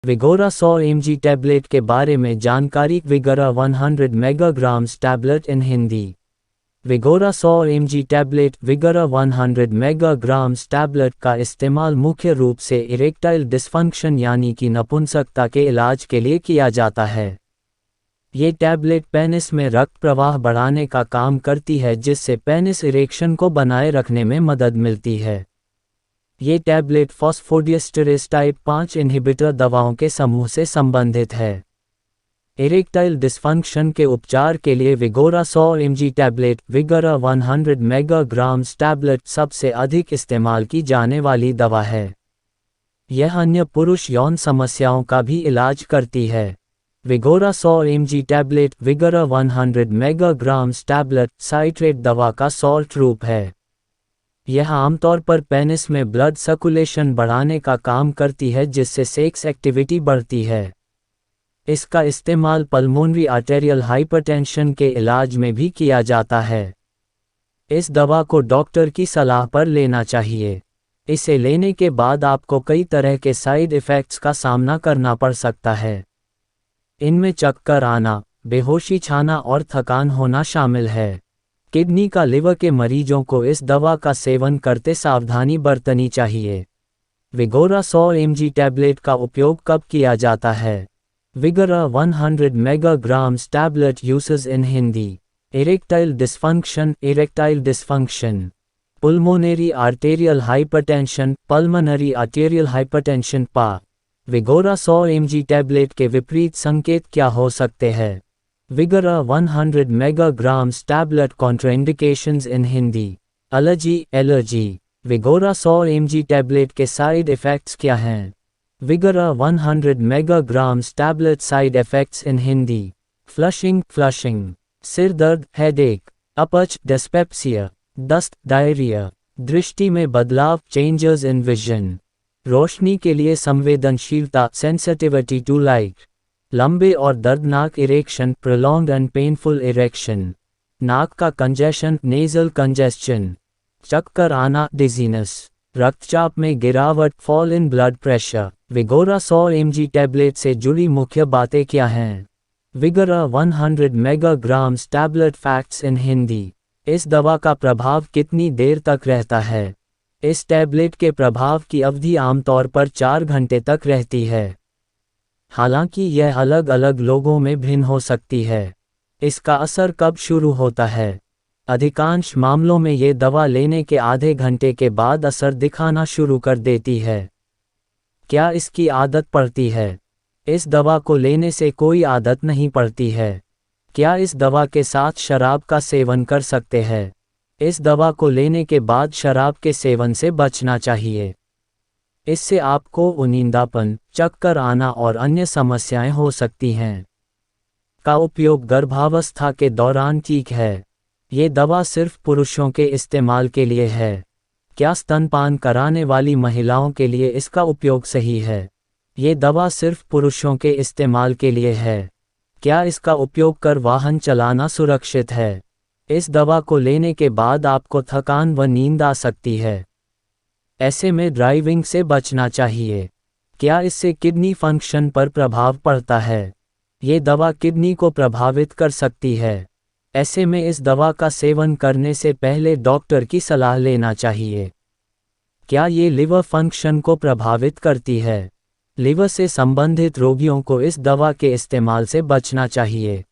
विगोरा 100 mg tablet के बारे में जानकारी। Vigora 100 megagrams tablet in Hindi. Vigora 100 mg tablet. Vigora 100 megagrams tablet का इस्तेमाल मुख्य रूप से इरेक्टाइल डिस्फंक्शन यानी कि नपुंसकता के इलाज के लिए किया जाता है। ये टैबलेट पेनिस में रक्त प्रवाह बढ़ाने का काम करती है, जिससे पेनिस इरेक्शन को बनाए रखने में मदद मिलती है। ये टैबलेट फॉस्फोडीएस्टरेज टाइप 5 इन्हिबिटर दवाओं के समूह से संबंधित है। इरेक्टाइल डिस्फंक्शन के उपचार के लिए विगोरा 100 mg tablet. Vigora 100 megagrams tablet सबसे अधिक इस्तेमाल की जाने वाली दवा है। यह अन्य पुरुष यौन समस्याओं का भी इलाज करती है। Vigora 100 mg tablet. Vigora 100 megagrams tablet citrate दवा का सॉल्ट रूप है। यह आमतौर पर पेनिस में ब्लड सर्कुलेशन बढ़ाने का काम करती है, जिससे सेक्स एक्टिविटी बढ़ती है। इसका इस्तेमाल पल्मोनरी आर्टेरियल हाइपरटेंशन के इलाज में भी किया जाता है। इस दवा को डॉक्टर की सलाह पर लेना चाहिए। इसे लेने के बाद आपको कई तरह के साइड इफ़ेक्ट्स का सामना करना पड़ सकता है। इनमें चक्कर आना, बेहोशी छाना और थकान होना शामिल है। किडनी का लिवर के मरीजों को इस दवा का सेवन करते सावधानी बरतनी चाहिए। विगोरा 100 mg टैबलेट का उपयोग कब किया जाता है? Vigora 100 megagrams tablet uses in Hindi. Erectile dysfunction. Erectile dysfunction, pulmonary arterial hypertension, pulmonary arterial hypertension पा। विगोरा 100 mg टैबलेट के विपरीत संकेत क्या हो सकते हैं? विगोरा 100 मेगाग्राम्स टैबलेट कॉन्ट्राइंडिकेशंस इन हिंदी। एलर्जी। विगोरा 100 mg टैबलेट के साइड इफ़ेक्ट्स क्या हैं? Vigora 100 megagrams tablet side effects इन हिंदी। फ्लशिंग, सिर दर्द, हेडेक, अपच, डिस्पेप्सिया, दस्त, डायरिया, दृष्टि में बदलाव, चेंजेस इन विजन, रोशनी के लिए संवेदनशीलता, सेंसिटिविटी टू लाइट, लंबे और दर्दनाक erection, prolonged and painful erection, नाक का कंजेशन, नेज़ल कंजेस्शन, चक्कर आना, डिजीनेस, रक्तचाप में गिरावट, fall in blood pressure. Vigora 100 mg tablet से जुड़ी मुख्य बातें क्या हैं? Vigora 100 megagrams tablet facts in Hindi. इस दवा का प्रभाव कितनी देर तक रहता है? इस टैबलेट के प्रभाव की अवधि आमतौर पर 4 घंटे तक रहती है। हालांकि यह अलग अलग लोगों में भिन्न हो सकती है। इसका असर कब शुरू होता है? अधिकांश मामलों में ये दवा लेने के आधे घंटे के बाद असर दिखाना शुरू कर देती है। क्या इसकी आदत पड़ती है? इस दवा को लेने से कोई आदत नहीं पड़ती है। क्या इस दवा के साथ शराब का सेवन कर सकते हैं? इस दवा को लेने के बाद शराब के सेवन से बचना चाहिए। इससे आपको नींदापन, चक्कर आना और अन्य समस्याएं हो सकती हैं। का उपयोग गर्भावस्था के दौरान ठीक है? ये दवा सिर्फ पुरुषों के इस्तेमाल के लिए है। क्या स्तनपान कराने वाली महिलाओं के लिए इसका उपयोग सही है? ये दवा सिर्फ पुरुषों के इस्तेमाल के लिए है। क्या इसका उपयोग कर वाहन चलाना सुरक्षित है? इस दवा को लेने के बाद आपको थकान व नींद आ सकती है। ऐसे में ड्राइविंग से बचना चाहिए। क्या इससे किडनी फंक्शन पर प्रभाव पड़ता है? ये दवा किडनी को प्रभावित कर सकती है। ऐसे में इस दवा का सेवन करने से पहले डॉक्टर की सलाह लेना चाहिए। क्या ये लिवर फंक्शन को प्रभावित करती है? लिवर से संबंधित रोगियों को इस दवा के इस्तेमाल से बचना चाहिए।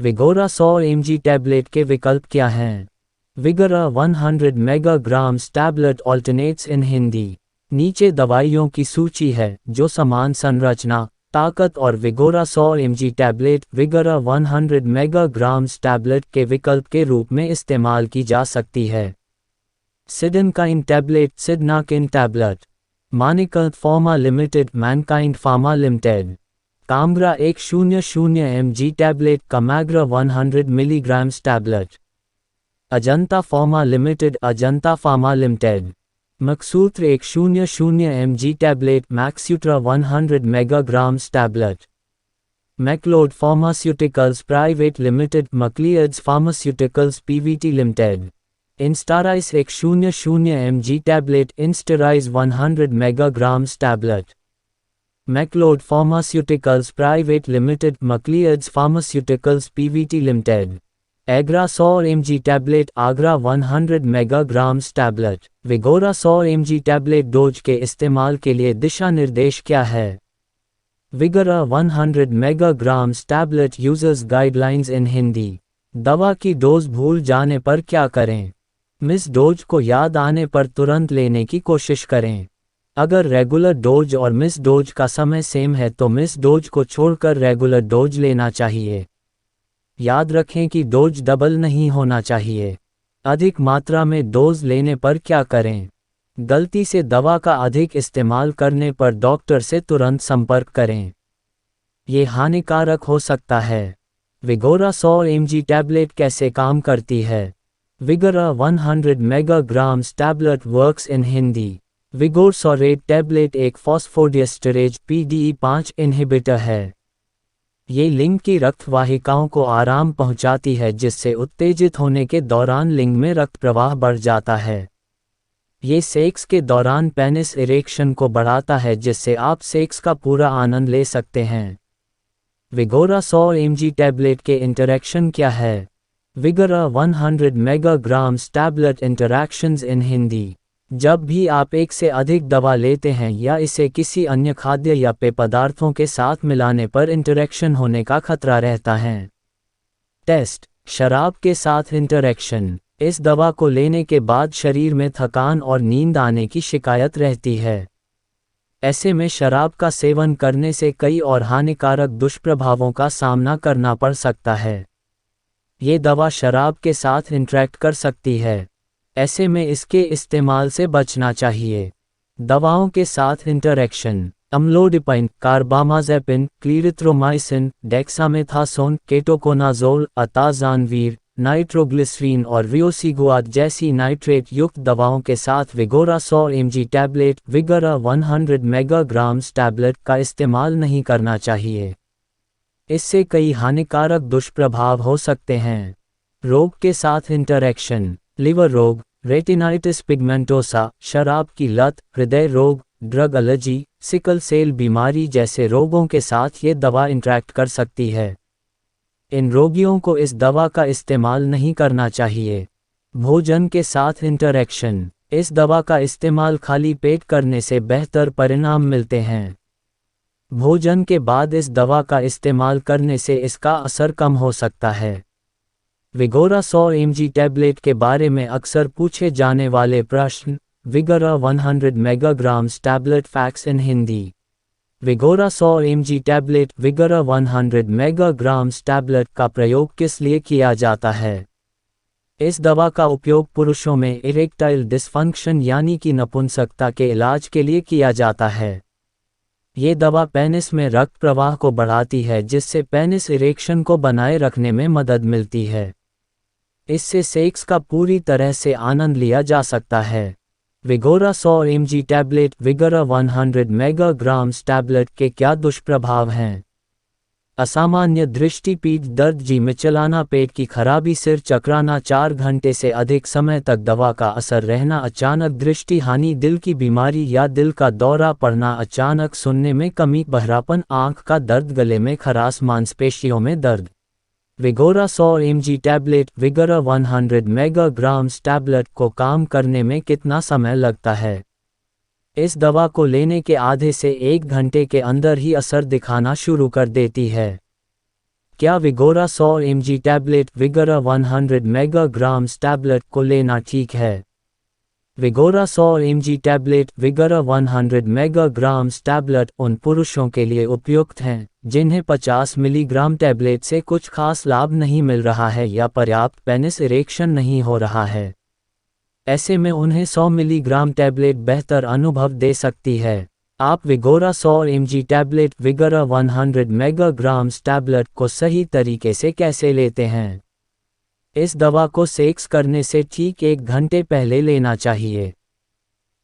विगोरा 100 mg टैबलेट के विकल्प क्या हैं? विगोरा 100 मेगाग्राम्स टैबलेट ऑल्टरनेट्स इन हिंदी। नीचे दवाइयों की सूची है जो समान संरचना, ताकत और विगोरा 100 mg tablet, Vigora 100 megagrams tablet के विकल्प के रूप में इस्तेमाल की जा सकती है। सिडनकाइन टैबलेट, सिडनाकिन टैबलेट, मानिकल pharma limited, Mankind pharma limited. Kamagra 100 mg tablet, Kamagra 100 milligrams tablet. Ajanta pharma limited, Ajanta pharma limited. मकसूत्र 100 mg टैबलेट, मैक्सूट्रा 100 megagrams tablet. Macleods pharmaceuticals private limited, Macleods pharmaceuticals PVT limited. Instarise 100 mg tablet, Instarise 100 megagrams tablet. Macleods pharmaceuticals private limited, Macleods pharmaceuticals PVT limited. एग्रा 100 mg tablet, आगरा 100 megagrams tablet. Vigora 100 mg tablet dose के इस्तेमाल के लिए दिशा निर्देश क्या है? Vigora 100 megagrams tablet users guidelines in Hindi. दवा की डोज भूल जाने पर क्या करें? मिस डोज को याद आने पर तुरंत लेने की कोशिश करें। अगर रेगुलर डोज और मिस डोज का समय सेम है तो मिस डोज को छोड़कर रेगुलर डोज लेना चाहिए। याद रखें कि डोज डबल नहीं होना चाहिए। अधिक मात्रा में डोज लेने पर क्या करें? गलती से दवा का अधिक इस्तेमाल करने पर डॉक्टर से तुरंत संपर्क करें। ये हानिकारक हो सकता है। विगोरा 100 mg टैबलेट कैसे काम करती है? Vigora 100 megagrams tablet works in Hindi. विगोरसोरेट टैबलेट एक फॉस्फोडीएस्टरेज PDE5 इन्हिबिटर है। ये लिंग की रक्त वाहिकाओं को आराम पहुंचाती है, जिससे उत्तेजित होने के दौरान लिंग में रक्त प्रवाह बढ़ जाता है। ये सेक्स के दौरान पेनिस इरेक्शन को बढ़ाता है, जिससे आप सेक्स का पूरा आनंद ले सकते हैं। विगोरा 100 mg टैबलेट के इंटरैक्शन क्या है? विगोरा 100 मेगाग्राम्स टैबलेट इंटरैक्शंस इन हिंदी। जब भी आप एक से अधिक दवा लेते हैं या इसे किसी अन्य खाद्य या पेय पदार्थों के साथ मिलाने पर इंटरैक्शन होने का खतरा रहता है। टेस्ट: शराब के साथ इंटरैक्शन। इस दवा को लेने के बाद शरीर में थकान और नींद आने की शिकायत रहती है। ऐसे में शराब का सेवन करने से कई और हानिकारक दुष्प्रभावों का सामना करना पड़ सकता है। ये दवा शराब के साथ इंटरैक्ट कर सकती है, ऐसे में इसके इस्तेमाल से बचना चाहिए। दवाओं के साथ interaction: amlodipine, carbamazepine, clarithromycin, dexamethasone, ketoconazole, atazanavir, nitroglycerin और रियोसिगुआट जैसी नाइट्रेट युक्त दवाओं के साथ Vigora 100 mg tablet, Vigora 100 megagrams tablet का इस्तेमाल नहीं करना चाहिए। इससे कई हानिकारक दुष्प्रभाव हो सकते हैं। रोग के साथ इंटरैक्शन: लिवर रोग, रेटिनाइटिस पिगमेंटोसा, शराब की लत, हृदय रोग, ड्रग एलर्जी, सिकल सेल बीमारी जैसे रोगों के साथ ये दवा इंटरैक्ट कर सकती है। इन रोगियों को इस दवा का इस्तेमाल नहीं करना चाहिए। भोजन के साथ इंटरैक्शन: इस दवा का इस्तेमाल खाली पेट करने से बेहतर परिणाम मिलते हैं। भोजन के बाद इस दवा का इस्तेमाल करने से इसका असर कम हो सकता है। विगोरा 100 mg टैबलेट के बारे में अक्सर पूछे जाने वाले प्रश्न। Vigora 100 megagrams tablet facts in Hindi. Vigora 100 mg tablet, Vigora 100 megagrams tablet का प्रयोग किस लिए किया जाता है? इस दवा का उपयोग पुरुषों में इरेक्टाइल डिसफंक्शन यानी कि नपुंसकता के इलाज के लिए किया जाता है। ये दवा पेनिस में रक्त प्रवाह को बढ़ाती है, जिससे पेनिस इरेक्शन को बनाए रखने में मदद मिलती है। इससे सेक्स का पूरी तरह से आनंद लिया जा सकता है। Vigora 100 mg tablet, Vigora 100 megagrams tablet के क्या दुष्प्रभाव हैं? असामान्य दृष्टि, पीठ दर्द, जी मिचलाना, पेट की खराबी, सिर चकराना, 4 घंटे से अधिक समय तक दवा का असर रहना, अचानक दृष्टि हानि, दिल की बीमारी या दिल का दौरा पड़ना, अचानक सुनने में कमी, बहरापन, आंख का दर्द, गले में खराश, मांसपेशियों में दर्द। विगोरा 100 mg tablet, Vigora 100 megagrams tablet को काम करने में कितना समय लगता है? इस दवा को लेने के आधे से 1 घंटे के अंदर ही असर दिखाना शुरू कर देती है। क्या विगोरा 100 mg tablet, Vigora 100 megagrams tablet को लेना ठीक है? Vigora 100 mg tablet, Vigora 100 megagrams tablet उन पुरुषों के लिए उपयुक्त हैं जिन्हें 50 मिलीग्राम टैबलेट से कुछ खास लाभ नहीं मिल रहा है या पर्याप्त पेनिस इरेक्शन नहीं हो रहा है। ऐसे में उन्हें 100 मिलीग्राम टैबलेट बेहतर अनुभव दे सकती है। आप विगोरा 100 mg tablet, Vigora 100 megagrams tablet को सही तरीके से कैसे लेते हैं? इस दवा को सेक्स करने से ठीक 1 घंटे पहले लेना चाहिए।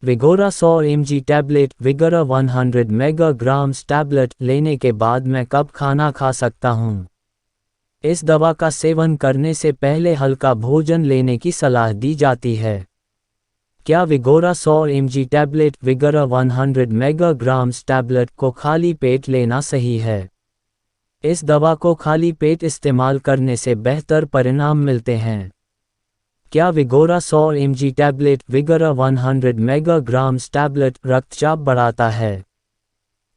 विगोरा 100 mg tablet, Vigora 100 megagrams tablet लेने के बाद मैं कब खाना खा सकता हूँ? इस दवा का सेवन करने से पहले हल्का भोजन लेने की सलाह दी जाती है। क्या विगोरा 100 mg tablet Vigora 100 megagrams tablet को खाली पेट लेना सही है? इस दवा को खाली पेट इस्तेमाल करने से बेहतर परिणाम मिलते हैं। क्या विगोरा 100 mg tablet Vigora 100 megagrams tablet रक्तचाप बढ़ाता है?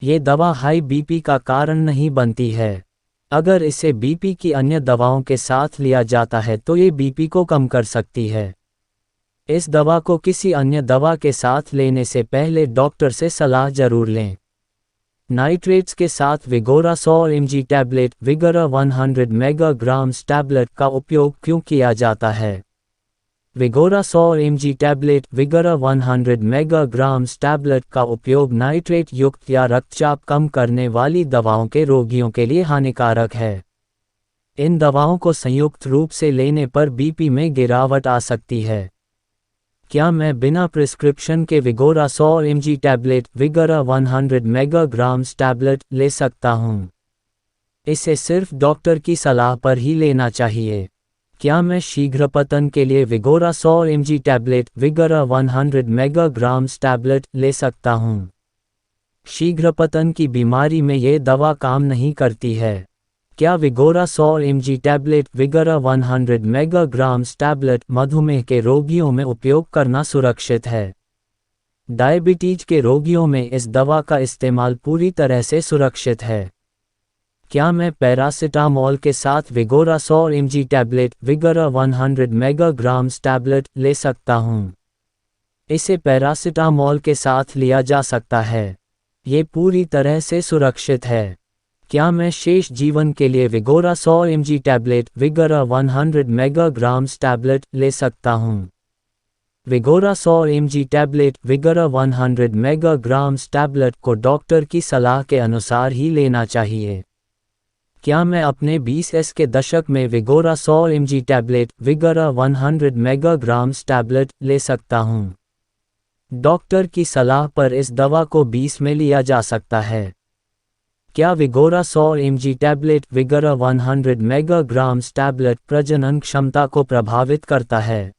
ये दवा हाई बीपी का कारण नहीं बनती है। अगर इसे बीपी की अन्य दवाओं के साथ लिया जाता है तो ये बीपी को कम कर सकती है। इस दवा को किसी अन्य दवा के साथ लेने से पहले डॉक्टर से सलाह जरूर लें। नाइट्रेट्स के साथ Vigora 100 mg tablet Vigora 100 megagrams tablet का उपयोग क्यों किया जाता है? Vigora 100 mg tablet Vigora 100 megagrams tablet का उपयोग नाइट्रेट युक्त या रक्तचाप कम करने वाली दवाओं के रोगियों के लिए हानिकारक है। इन दवाओं को संयुक्त रूप से लेने पर बीपी में गिरावट आ सकती है। क्या मैं बिना प्रिस्क्रिप्शन के विगोरा 100 mg tablet Vigora 100 megagrams tablet ले सकता हूँ? इसे सिर्फ डॉक्टर की सलाह पर ही लेना चाहिए। क्या मैं शीघ्र पतन के लिए विगोरा 100 mg tablet Vigora 100 megagrams tablet ले सकता हूँ? शीघ्र पतन की बीमारी में ये दवा काम नहीं करती है। क्या विगोरा 100 mg tablet Vigora 100 megagrams tablet मधुमेह के रोगियों में उपयोग करना सुरक्षित है? डायबिटीज के रोगियों में इस दवा का इस्तेमाल पूरी तरह से सुरक्षित है। क्या मैं पैरासिटामोल के साथ Vigora 100 mg tablet Vigora 100 megagrams tablet ले सकता हूँ? इसे पैरासिटामोल के साथ लिया जा सकता है। ये पूरी तरह से सुरक्षित है। क्या मैं शेष जीवन के लिए विगोरा 100 mg tablet Vigora 100 megagrams tablet ले सकता हूँ? विगोरा 100 mg tablet Vigora 100 megagrams tablet को डॉक्टर की सलाह के अनुसार ही लेना चाहिए। क्या मैं अपने 20s के दशक में विगोरा 100 mg tablet Vigora 100 megagrams tablet ले सकता हूँ? डॉक्टर की सलाह पर इस दवा को 20 में लिया जा सकता है। क्या विगोरा 100 mg tablet Vigora 100 megagrams tablet प्रजनन क्षमता को प्रभावित करता है?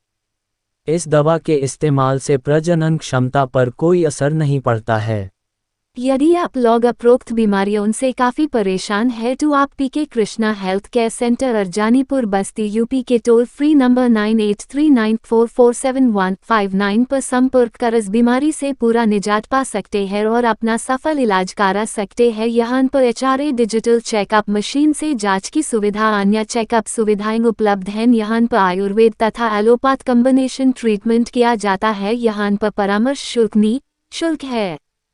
इस दवा के इस्तेमाल से प्रजनन क्षमता पर कोई असर नहीं पड़ता है। यदि आप लोग उपरोक्त बीमारियों से काफ़ी परेशान हैं तो आप पीके कृष्णा हेल्थ केयर सेंटर अर्जानीपुर बस्ती यूपी के टोल फ्री नंबर 9839447159 पर संपर्क कर इस बीमारी से पूरा निजात पा सकते हैं और अपना सफल इलाज करा सकते हैं। यहाँ पर HRA डिजिटल चेकअप मशीन से जांच की सुविधा, अन्य चेकअप सुविधाएं उपलब्ध हैं। यहाँ पर आयुर्वेद तथा एलोपैथ कॉम्बिनेशन ट्रीटमेंट किया जाता है। यहाँ पर परामर्श शुल्क है।